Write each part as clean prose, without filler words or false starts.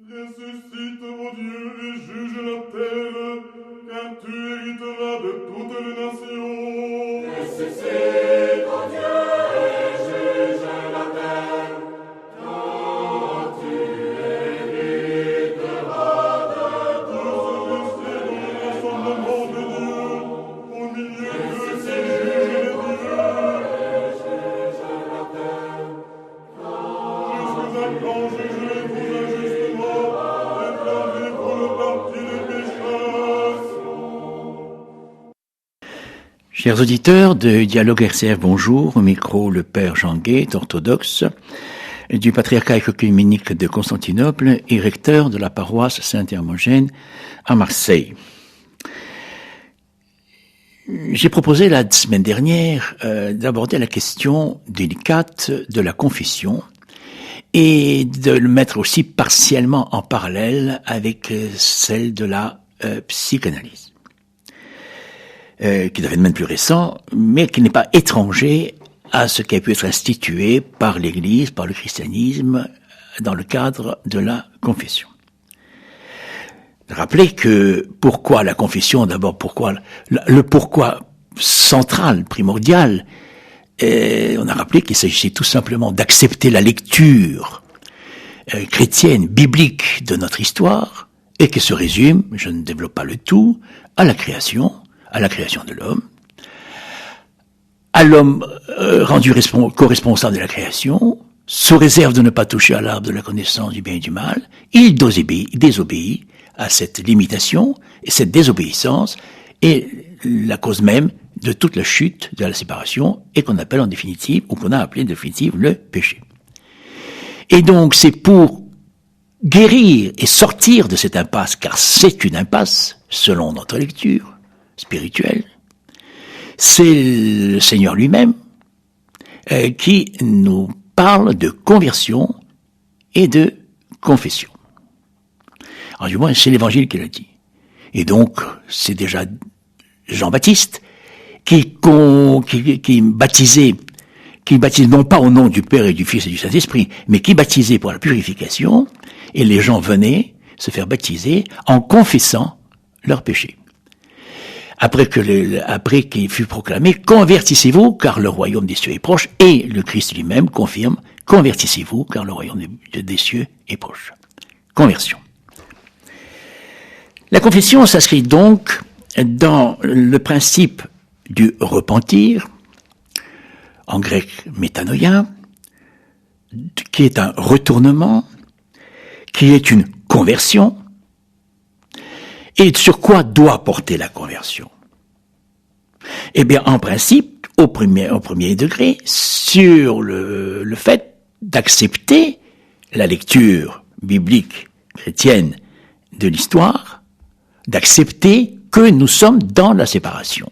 Ressuscite, ô Dieu, et juge la terre, car tu hériteras de toutes les nations. Ressuscite, ô Dieu, et juge la terre, car tu hériteras de toutes les nations. Rassemblement de Dieu, au milieu de ces juges les dieux. Juge la terre, Jusqu'à quand jugerez-vous injustement, et prendrez-vous le parti des pécheurs? Chers auditeurs de Dialogue RCF, bonjour. Au micro, le Père Jean Guet, orthodoxe du patriarcat œcuménique de Constantinople et recteur de la paroisse Saint-Hermogène à Marseille. J'ai proposé la semaine dernière d'aborder la question délicate de la confession et de le mettre aussi partiellement en parallèle avec celle de la psychanalyse. Qui devient même plus récent, mais qui n'est pas étranger à ce qui a pu être institué par l'Église, par le christianisme, dans le cadre de la confession. Rappelez que pourquoi la confession, d'abord pourquoi le pourquoi central, primordial, on a rappelé qu'il s'agissait tout simplement d'accepter la lecture chrétienne, biblique de notre histoire, et qui se résume, je ne développe pas le tout, à la création de l'homme, à l'homme rendu co-responsable de la création, sous réserve de ne pas toucher à l'arbre de la connaissance du bien et du mal, il désobéit à cette limitation, et cette désobéissance est la cause même de toute la chute, de la séparation, et qu'on appelle en définitive, ou qu'on a appelé en définitive, le péché. Et donc c'est pour guérir et sortir de cette impasse, car c'est une impasse, selon notre lecture spirituelle, c'est le Seigneur lui-même qui nous parle de conversion et de confession. Alors du moins, c'est l'Évangile qui l'a dit. Et donc, c'est déjà Jean-Baptiste qui baptisait non pas au nom du Père et du Fils et du Saint-Esprit, mais qui baptisait pour la purification, et les gens venaient se faire baptiser en confessant leurs péchés. Après qu'il fut proclamé, convertissez-vous, car le royaume des cieux est proche, et le Christ lui-même confirme, convertissez-vous, car le royaume des cieux est proche. Conversion. La confession s'inscrit donc dans le principe du repentir, en grec métanoïa, qui est un retournement, qui est une conversion. Et sur quoi doit porter la conversion? Eh bien, en principe, au premier degré, sur le fait d'accepter la lecture biblique chrétienne de l'histoire, d'accepter que nous sommes dans la séparation,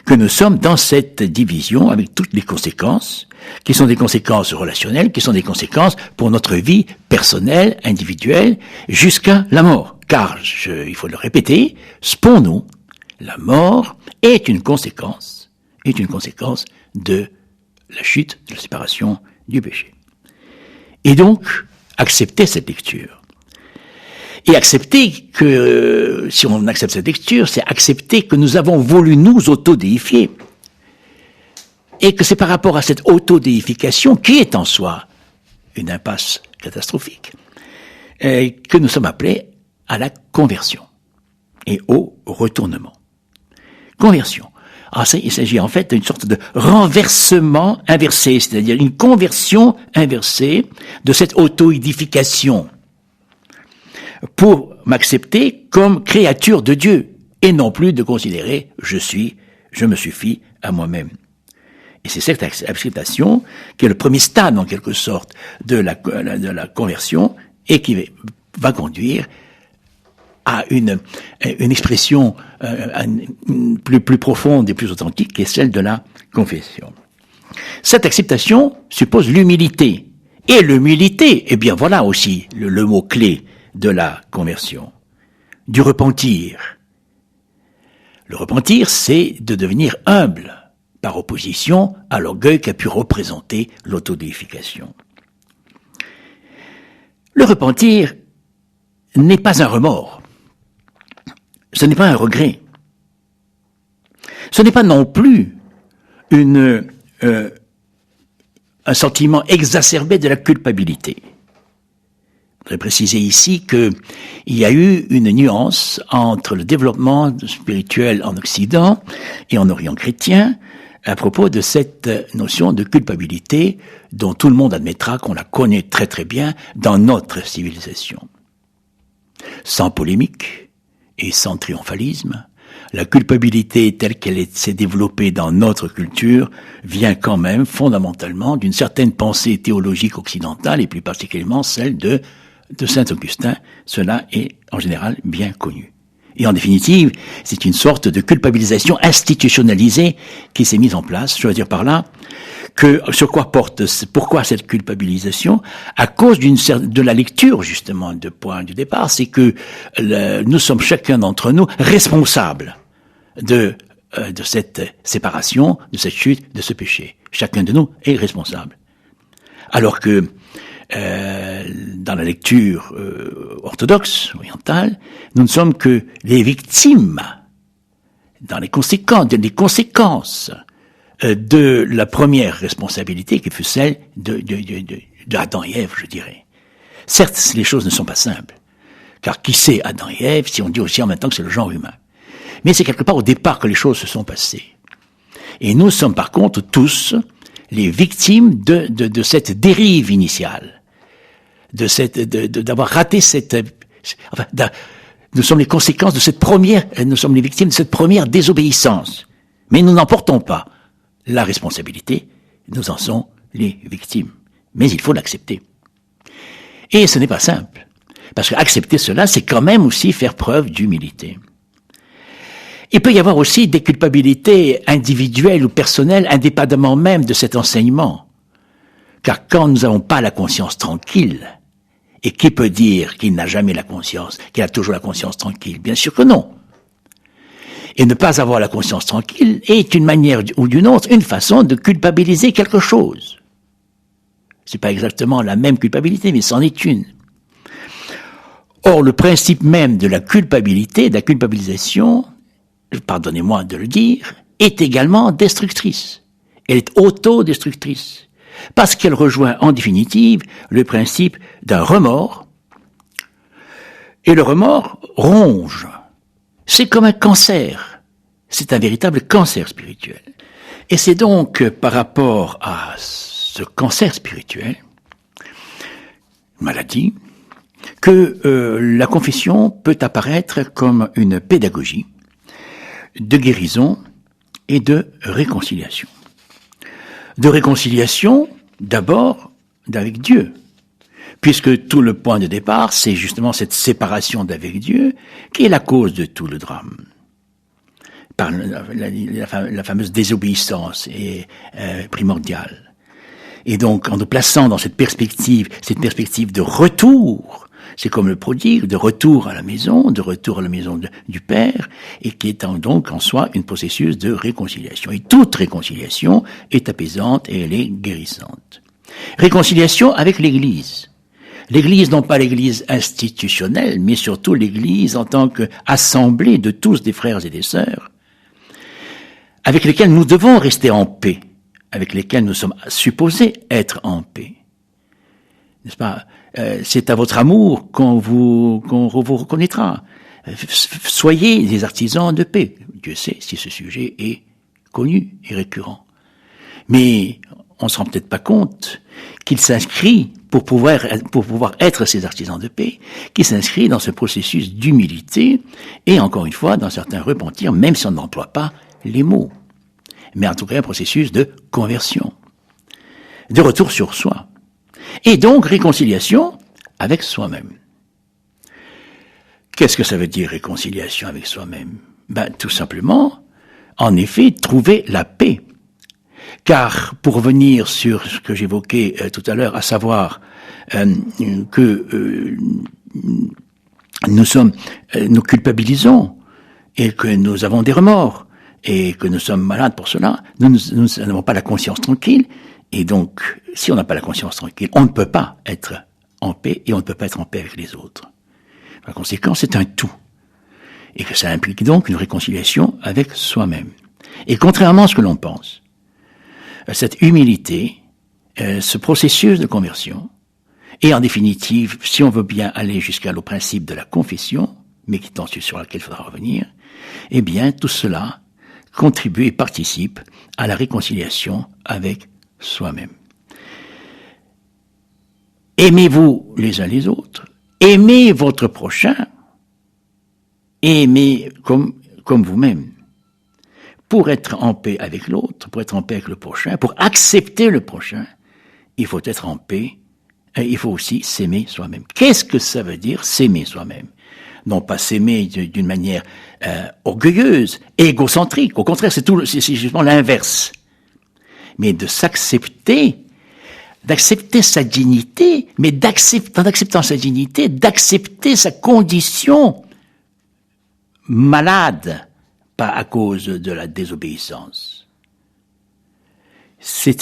que nous sommes dans cette division avec toutes les conséquences, qui sont des conséquences relationnelles, qui sont des conséquences pour notre vie personnelle, individuelle, jusqu'à la mort. Car, il faut le répéter, pour nous, la mort est une conséquence de la chute, de la séparation, du péché. Et donc, accepter cette lecture. Et accepter que, si on accepte cette lecture, c'est accepter que nous avons voulu nous autodéifier. Et que c'est par rapport à cette autodéification, qui est en soi une impasse catastrophique, que nous sommes appelés à la conversion et au retournement. Conversion. Alors ça, il s'agit en fait d'une sorte de renversement inversé, c'est-à-dire une conversion inversée de cette auto-édification pour m'accepter comme créature de Dieu et non plus de considérer je me suffis à moi-même. Et c'est cette acceptation qui est le premier stade en quelque sorte de la conversion et qui va conduire à une expression plus profonde et plus authentique, qui est celle de la confession. Cette acceptation suppose l'humilité. Et l'humilité, eh bien voilà aussi le mot clé de la conversion. Du repentir. Le repentir, c'est de devenir humble, par opposition à l'orgueil qu'a pu représenter l'autodéification. Le repentir n'est pas un remords. Ce n'est pas un regret. Ce n'est pas non plus un sentiment exacerbé de la culpabilité. Je voudrais préciser ici qu'il y a eu une nuance entre le développement spirituel en Occident et en Orient chrétien à propos de cette notion de culpabilité dont tout le monde admettra qu'on la connaît très très bien dans notre civilisation. Sans polémique et sans triomphalisme, la culpabilité telle qu'elle s'est développée dans notre culture vient quand même fondamentalement d'une certaine pensée théologique occidentale et plus particulièrement celle de Saint-Augustin. Cela est en général bien connu. Et en définitive, c'est une sorte de culpabilisation institutionnalisée qui s'est mise en place. Je veux dire par là que pourquoi cette culpabilisation? À cause de la lecture justement de point du départ, c'est que nous sommes chacun d'entre nous responsables de cette séparation, de cette chute, de ce péché. Chacun de nous est responsable. Alors que dans la lecture orthodoxe, orientale, nous ne sommes que les victimes dans les conséquences de la première responsabilité qui fut celle de Adam et Ève, je dirais. Certes, les choses ne sont pas simples, car qui c'est Adam et Ève si on dit aussi en même temps que c'est le genre humain? Mais c'est quelque part au départ que les choses se sont passées. Et nous sommes par contre tous les victimes de cette dérive initiale, d'avoir raté nous sommes les conséquences de cette nous sommes les victimes de cette première désobéissance. Mais nous n'en portons pas la responsabilité, nous en sommes les victimes. Mais il faut l'accepter. Et ce n'est pas simple, parce qu'accepter cela, c'est quand même aussi faire preuve d'humilité. Il peut y avoir aussi des culpabilités individuelles ou personnelles, indépendamment même de cet enseignement. Car quand nous n'avons pas la conscience tranquille, et qui peut dire qu'il n'a jamais la conscience, qu'il a toujours la conscience tranquille? Bien sûr que non. Et ne pas avoir la conscience tranquille est une manière ou d'une autre, une façon de culpabiliser quelque chose. C'est pas exactement la même culpabilité, mais c'en est une. Or, le principe même de la culpabilité, de la culpabilisation, pardonnez-moi de le dire, est également destructrice. Elle est autodestructrice. Parce qu'elle rejoint en définitive le principe d'un remords. Et le remords ronge. C'est comme un cancer. C'est un véritable cancer spirituel. Et c'est donc par rapport à ce cancer spirituel, maladie, que la confession peut apparaître comme une pédagogie de guérison et de réconciliation. De réconciliation, d'abord, avec Dieu, puisque tout le point de départ, c'est justement cette séparation d'avec Dieu qui est la cause de tout le drame. Par la fameuse désobéissance est primordiale. Et donc, en nous plaçant dans cette perspective de retour, c'est comme le prodigue, de retour à la maison du Père, et qui est donc en soi une processus de réconciliation. Et toute réconciliation est apaisante et elle est guérissante. Réconciliation avec l'Église. L'Église, non pas l'Église institutionnelle, mais surtout l'Église en tant qu'assemblée de tous des frères et des sœurs, avec lesquels nous devons rester en paix, avec lesquels nous sommes supposés être en paix. N'est-ce pas? C'est à votre amour qu'on vous reconnaîtra. Soyez des artisans de paix. Dieu sait si ce sujet est connu et récurrent. Mais on ne se rend peut-être pas compte qu'il s'inscrit, pour pouvoir être ces artisans de paix, qu'il s'inscrit dans ce processus d'humilité et, encore une fois, dans certains repentirs, même si on n'emploie pas les mots. Mais en tout cas, un processus de conversion, de retour sur soi. Et donc, réconciliation avec soi-même. Qu'est-ce que ça veut dire, réconciliation avec soi-même? Tout simplement, en effet, trouver la paix. Car, pour revenir sur ce que j'évoquais tout à l'heure, à savoir que nous culpabilisons et que nous avons des remords et que nous sommes malades pour cela, nous n'avons pas la conscience tranquille. Et donc, si on n'a pas la conscience tranquille, on ne peut pas être en paix et on ne peut pas être en paix avec les autres. Par conséquent, c'est un tout. Et que ça implique donc une réconciliation avec soi-même. Et contrairement à ce que l'on pense, cette humilité, ce processus de conversion, et en définitive, si on veut bien aller jusqu'à le principe de la confession, mais qui est sur laquelle il faudra revenir, eh bien, tout cela contribue et participe à la réconciliation avec soi-même. Aimez-vous les uns les autres, aimez votre prochain, aimez comme vous-même. Pour être en paix avec l'autre, pour être en paix avec le prochain, pour accepter le prochain, il faut être en paix, et il faut aussi s'aimer soi-même. Qu'est-ce que ça veut dire, s'aimer soi-même? Non pas s'aimer d'une manière orgueilleuse, égocentrique, au contraire, c'est justement l'inverse. Mais de s'accepter, d'accepter sa dignité, mais en acceptant sa dignité, d'accepter sa condition malade, pas à cause de la désobéissance. C'est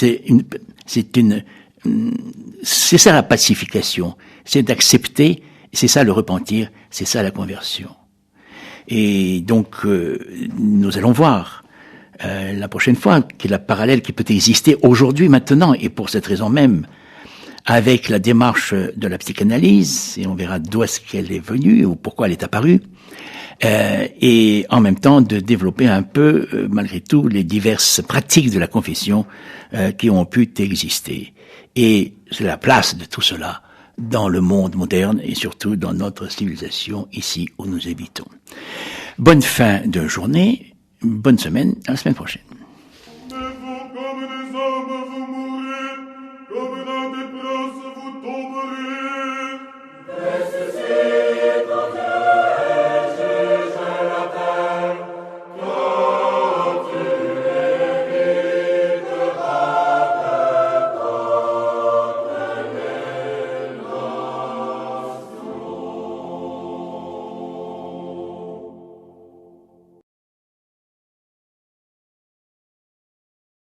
ça la pacification, c'est d'accepter, c'est ça le repentir, c'est ça la conversion. Et donc nous allons voir la prochaine fois qu'il y a le parallèle qui peut exister aujourd'hui, maintenant, et pour cette raison même, avec la démarche de la psychanalyse, et on verra d'où est-ce qu'elle est venue ou pourquoi elle est apparue, et en même temps de développer un peu, malgré tout, les diverses pratiques de la confession qui ont pu exister. Et c'est la place de tout cela dans le monde moderne et surtout dans notre civilisation ici où nous habitons. Bonne fin de journée, bonne semaine, à la semaine prochaine.